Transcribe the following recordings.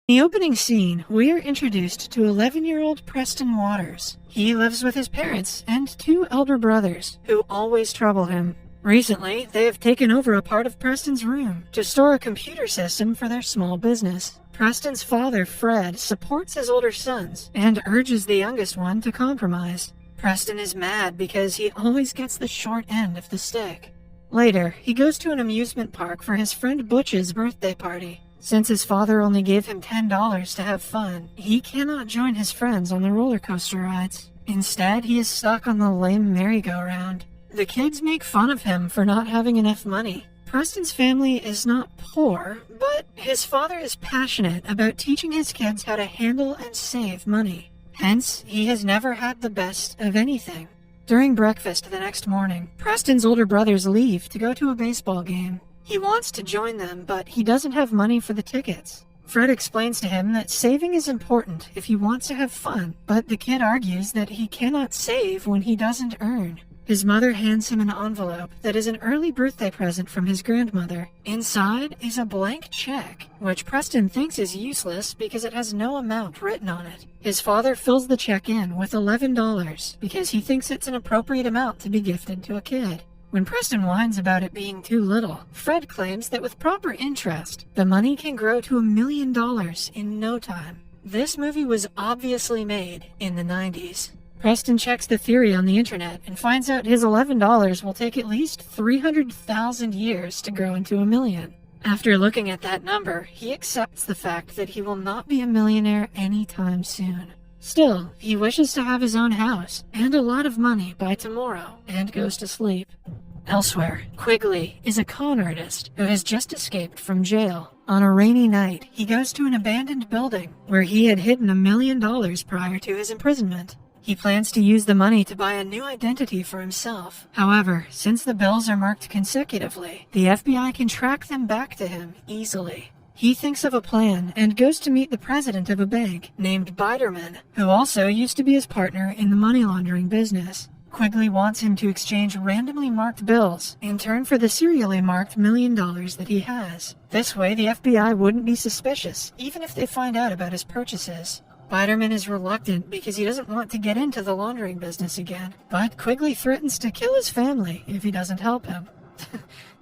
In the opening scene, we are introduced to 11-year-old Preston Waters. He lives with his parents and two elder brothers, who always trouble him. Recently, they have taken over a part of Preston's room to store a computer system for their small business. Preston's father, Fred, supports his older sons and urges the youngest one to compromise. Preston is mad because he always gets the short end of the stick. Later, he goes to an amusement park for his friend Butch's birthday party. Since his father only gave him $10 to have fun, he cannot join his friends on the roller coaster rides. Instead, he is stuck on the lame merry-go-round. The kids make fun of him for not having enough money. Preston's family is not poor, but his father is passionate about teaching his kids how to handle and save money. Hence, he has never had the best of anything. During breakfast the next morning, Preston's older brothers leave to go to a baseball game. He wants to join them, but he doesn't have money for the tickets. Fred explains to him that saving is important if he wants to have fun, but the kid argues that he cannot save when he doesn't earn. His mother hands him an envelope that is an early birthday present from his grandmother. Inside is a blank check, which Preston thinks is useless because it has no amount written on it. His father fills the check in with $11 because he thinks it's an appropriate amount to be gifted to a kid. When Preston whines about it being too little, Fred claims that with proper interest, the money can grow to $1 million in no time. This movie was obviously made in the 90s. Preston checks the theory on the internet and finds out his $11 will take at least 300,000 years to grow into $1 million. After looking at that number, he accepts the fact that he will not be a millionaire anytime soon. Still, he wishes to have his own house and a lot of money by tomorrow and goes to sleep. Elsewhere, Quigley is a con artist who has just escaped from jail. On a rainy night, he goes to an abandoned building where he had hidden $1 million prior to his imprisonment. He plans to use the money to buy a new identity for himself. However, since the bills are marked consecutively, the FBI can track them back to him easily. He thinks of a plan and goes to meet the president of a bank named Biderman, who also used to be his partner in the money laundering business. Quigley wants him to exchange randomly marked bills in turn for the serially marked $1 million that he has. This way, the FBI wouldn't be suspicious, even if they find out about his purchases. Biderman is reluctant because he doesn't want to get into the laundering business again, but Quigley threatens to kill his family if he doesn't help him.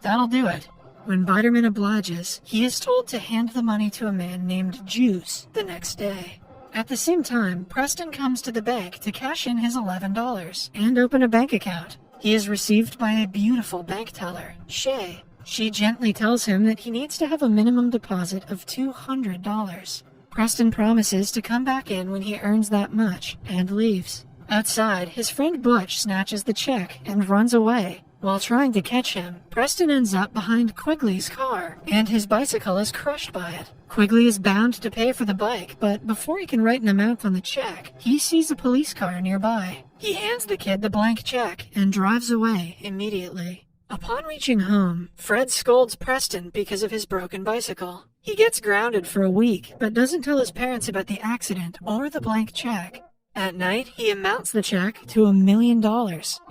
That'll do it. When Biderman obliges, he is told to hand the money to a man named Juice the next day. At the same time, Preston comes to the bank to cash in his $11 and open a bank account. He is received by a beautiful bank teller, Shay. She gently tells him that he needs to have a minimum deposit of $200. Preston promises to come back in when he earns that much and leaves. Outside, his friend Butch snatches the check and runs away. While trying to catch him, Preston ends up behind Quigley's car, and his bicycle is crushed by it. Quigley is bound to pay for the bike, but before he can write an amount on the check, he sees a police car nearby. He hands the kid the blank check and drives away immediately. Upon reaching home, Fred scolds Preston because of his broken bicycle. He gets grounded for a week, but doesn't tell his parents about the accident or the blank check. At night, he amounts the check to $1 million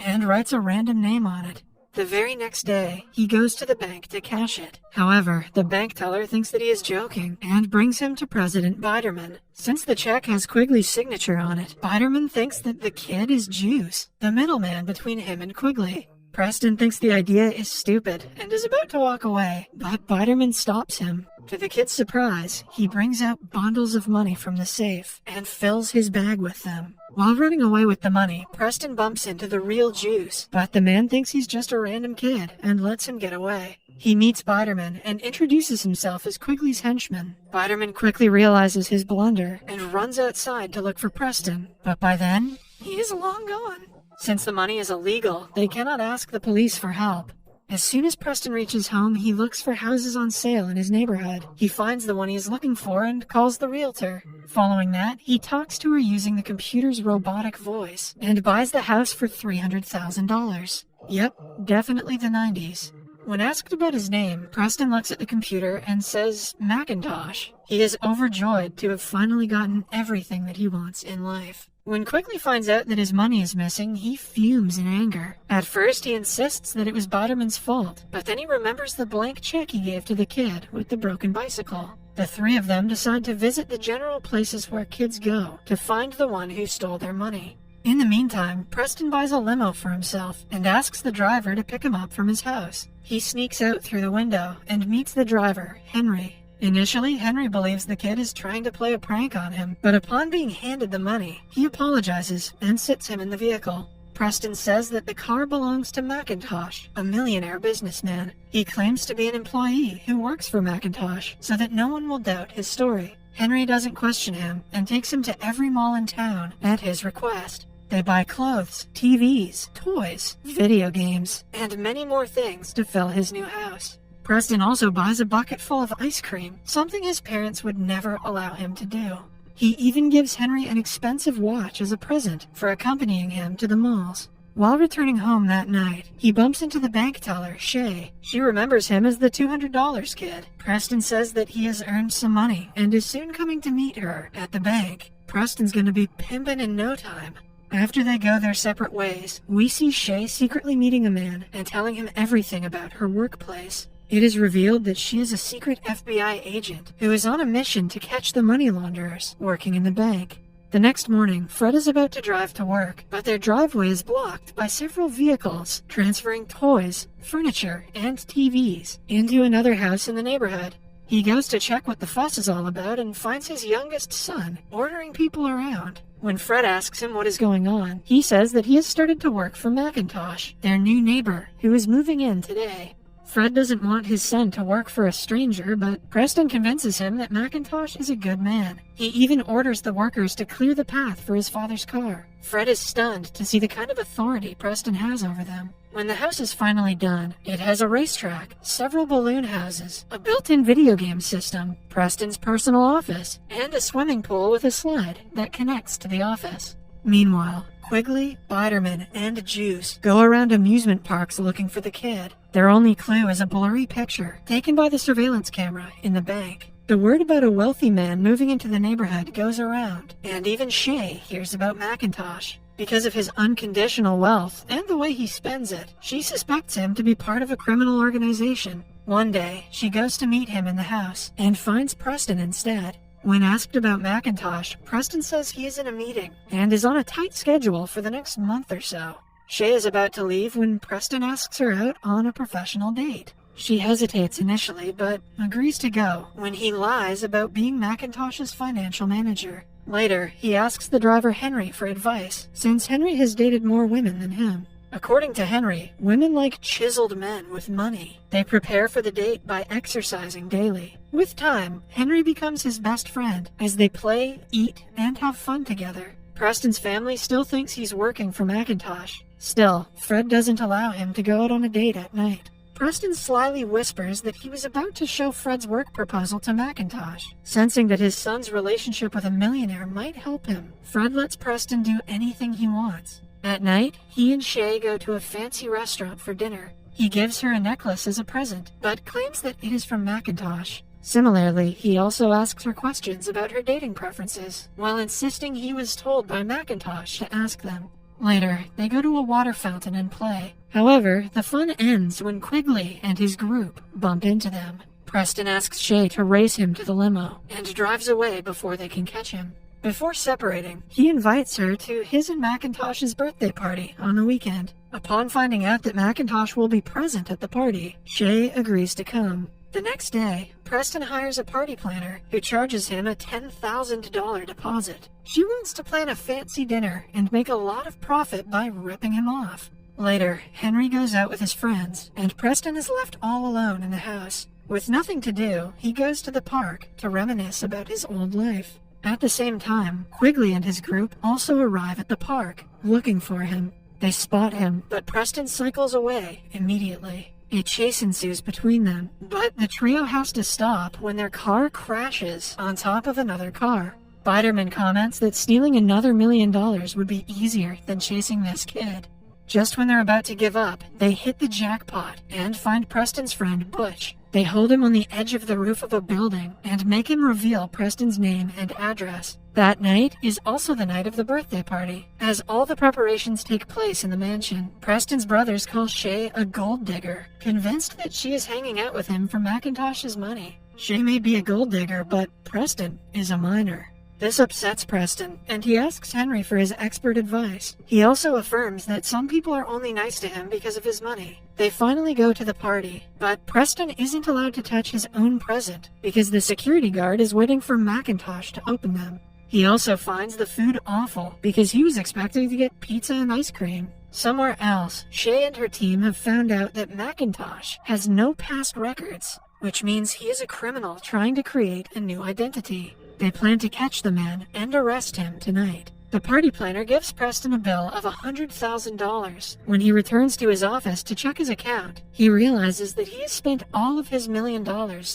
and writes a random name on it. The very next day, he goes to the bank to cash it. However, the bank teller thinks that he is joking and brings him to President Biderman. Since the check has Quigley's signature on it, Biderman thinks that the kid is Juice, the middleman between him and Quigley. Preston thinks the idea is stupid and is about to walk away, but Biderman stops him. To the kid's surprise, he brings out bundles of money from the safe and fills his bag with them. While running away with the money, Preston bumps into the real Juice, but the man thinks he's just a random kid and lets him get away. He meets Biderman and introduces himself as Quigley's henchman. Biderman quickly realizes his blunder and runs outside to look for Preston, but by then, he is long gone. Since the money is illegal, they cannot ask the police for help. As soon as Preston reaches home, he looks for houses on sale in his neighborhood. He finds the one he is looking for and calls the realtor. Following that, he talks to her using the computer's robotic voice and buys the house for $300,000. Yep, definitely the 90s. When asked about his name, Preston looks at the computer and says Macintosh. He is overjoyed to have finally gotten everything that he wants in life. When Quigley finds out that his money is missing, he fumes in anger. At first, he insists that it was Biderman's fault, but then he remembers the blank check he gave to the kid with the broken bicycle. The three of them decide to visit the general places where kids go to find the one who stole their money. In the meantime, Preston buys a limo for himself and asks the driver to pick him up from his house. He sneaks out through the window and meets the driver, Henry. Initially, Henry believes the kid is trying to play a prank on him, but upon being handed the money, he apologizes and sits him in the vehicle. Preston says that the car belongs to McIntosh, a millionaire businessman. He claims to be an employee who works for McIntosh so that no one will doubt his story. Henry doesn't question him and takes him to every mall in town at his request. They buy clothes, TVs, toys, video games, and many more things to fill his new house. Preston also buys a bucket full of ice cream, something his parents would never allow him to do. He even gives Henry an expensive watch as a present for accompanying him to the malls. While returning home that night, he bumps into the bank teller, Shay. She remembers him as the $200 kid. Preston says that he has earned some money and is soon coming to meet her at the bank. Preston's gonna be pimpin' in no time. After they go their separate ways, we see Shay secretly meeting a man and telling him everything about her workplace. It is revealed that she is a secret FBI agent who is on a mission to catch the money launderers working in the bank. The next morning, Fred is about to drive to work, but their driveway is blocked by several vehicles transferring toys, furniture, and TVs into another house in the neighborhood. He goes to check what the fuss is all about and finds his youngest son ordering people around. When Fred asks him what is going on, he says that he has started to work for McIntosh, their new neighbor, who is moving in today. Fred doesn't want his son to work for a stranger, but Preston convinces him that McIntosh is a good man. He even orders the workers to clear the path for his father's car. Fred is stunned to see the kind of authority Preston has over them. When the house is finally done, it has a racetrack, several balloon houses, a built-in video game system, Preston's personal office, and a swimming pool with a slide that connects to the office. Meanwhile, Quigley, Biderman, and Juice go around amusement parks looking for the kid. Their only clue is a blurry picture taken by the surveillance camera in the bank. The word about a wealthy man moving into the neighborhood goes around, and even Shay hears about McIntosh. Because of his unconditional wealth and the way he spends it, she suspects him to be part of a criminal organization. One day, she goes to meet him in the house and finds Preston instead. When asked about McIntosh, Preston says he is in a meeting and is on a tight schedule for the next month or so. Shay is about to leave when Preston asks her out on a professional date. She hesitates initially, but agrees to go when he lies about being McIntosh's financial manager. Later, he asks the driver Henry for advice, since Henry has dated more women than him. According to Henry, women like chiseled men with money. They prepare for the date by exercising daily. With time, Henry becomes his best friend as they play, eat, and have fun together. Preston's family still thinks he's working for McIntosh. Still, Fred doesn't allow him to go out on a date at night. Preston slyly whispers that he was about to show Fred's work proposal to McIntosh. Sensing that his son's relationship with a millionaire might help him, Fred lets Preston do anything he wants. At night, he and Shay go to a fancy restaurant for dinner. He gives her a necklace as a present, but claims that it is from McIntosh. Similarly, he also asks her questions about her dating preferences, while insisting he was told by McIntosh to ask them. Later, they go to a water fountain and play. However, the fun ends when Quigley and his group bump into them. Preston asks Shay to race him to the limo, and drives away before they can catch him. Before separating, he invites her to his and McIntosh's birthday party on the weekend. Upon finding out that McIntosh will be present at the party, Shay agrees to come. The next day, Preston hires a party planner who charges him a $10,000 deposit. She wants to plan a fancy dinner and make a lot of profit by ripping him off. Later, Henry goes out with his friends, and Preston is left all alone in the house. With nothing to do, he goes to the park to reminisce about his old life. At the same time, Quigley and his group also arrive at the park, looking for him. They spot him, but Preston cycles away immediately. A chase ensues between them, but the trio has to stop when their car crashes on top of another car. Biderman comments that stealing another $1 million would be easier than chasing this kid. Just when they're about to give up, they hit the jackpot and find Preston's friend Butch. They hold him on the edge of the roof of a building and make him reveal Preston's name and address. That night is also the night of the birthday party. As all the preparations take place in the mansion, Preston's brothers call Shay a gold digger, convinced that she is hanging out with him for McIntosh's money. Shay may be a gold digger, but Preston is a miner. This upsets Preston, and he asks Henry for his expert advice. He also affirms that some people are only nice to him because of his money. They finally go to the party, but Preston isn't allowed to touch his own present because the security guard is waiting for Macintosh to open them. He also finds the food awful because he was expecting to get pizza and ice cream. Somewhere else, Shay and her team have found out that Macintosh has no past records, which means he is a criminal trying to create a new identity. They plan to catch the man and arrest him tonight. The party planner gives Preston a bill of $100,000. When he returns to his office to check his account, he realizes that he has spent all of his $1 million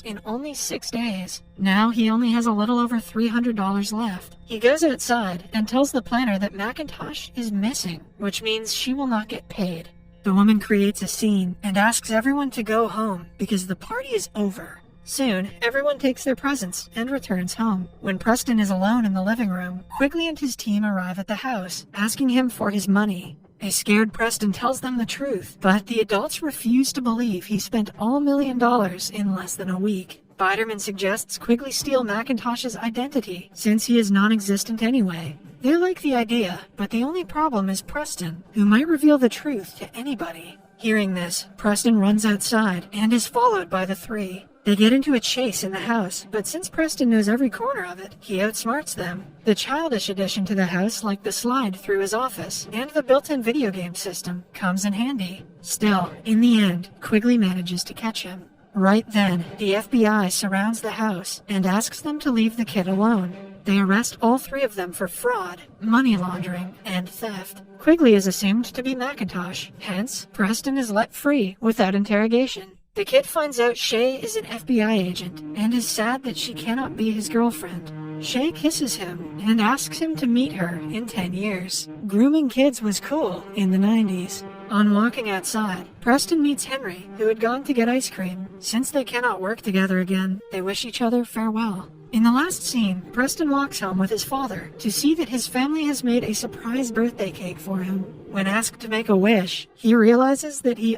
in only 6 days. Now he only has a little over $300 left. He goes outside and tells the planner that Macintosh is missing, which means she will not get paid. The woman creates a scene and asks everyone to go home because the party is over. Soon, everyone takes their presents and returns home. When Preston is alone in the living room, Quigley and his team arrive at the house, asking him for his money. A scared Preston tells them the truth, but the adults refuse to believe he spent all $1 million in less than a week. Biderman suggests Quigley steal Macintosh's identity, since he is non-existent anyway. They like the idea, but the only problem is Preston, who might reveal the truth to anybody. Hearing this, Preston runs outside and is followed by the three. They get into a chase in the house, but since Preston knows every corner of it, he outsmarts them. The childish addition to the house, like the slide through his office, and the built-in video game system, comes in handy. Still, in the end, Quigley manages to catch him. Right then, the FBI surrounds the house and asks them to leave the kid alone. They arrest all three of them for fraud, money laundering, and theft. Quigley is assumed to be Macintosh, hence, Preston is let free without interrogation. The kid finds out Shay is an FBI agent and is sad that she cannot be his girlfriend. Shay kisses him and asks him to meet her in 10 years. Grooming kids was cool in the 90s. On walking outside, Preston meets Henry, who had gone to get ice cream. Since they cannot work together again, they wish each other farewell. In the last scene, Preston walks home with his father to see that his family has made a surprise birthday cake for him. When asked to make a wish, he realizes that he